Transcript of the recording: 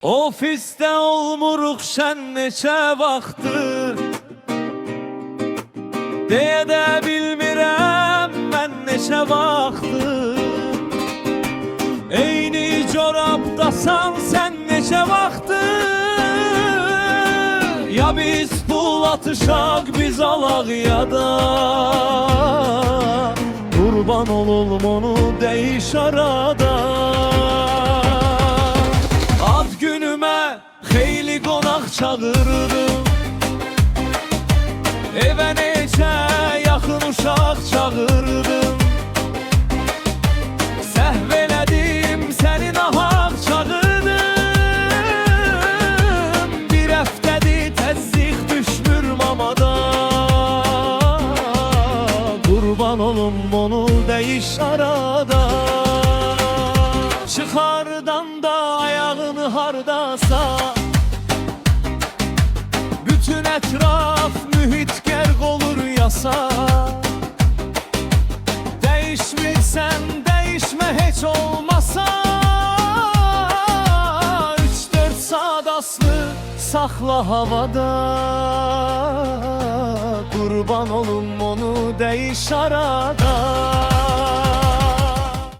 Ofiste olmuruq şən neçə vaxtdır, deyə də bilmirəm mən neçə vaxtdır. Eyni corabdasan sən neçə vaxtdır, ya biz pul atışaq biz alaq ya da qurban olum onu dəyiş arada. Ad günümə xeyli qonaq çağırdım, evə neçə yaxın uşaq çağırdım. Səhv elədim səni nahaq çağırdım, bir həftədir təzyiq düşmür mamada. Qurban olum onu dəyiş arada. Çıxardan da ayağını hardasa, bütün ətraf mühit qərq olur yasa. Dəyişmirsən dəyişmə heç olmasa, 3-4 saat aslı saxla havada. Qurban olum onu dəyiş arada.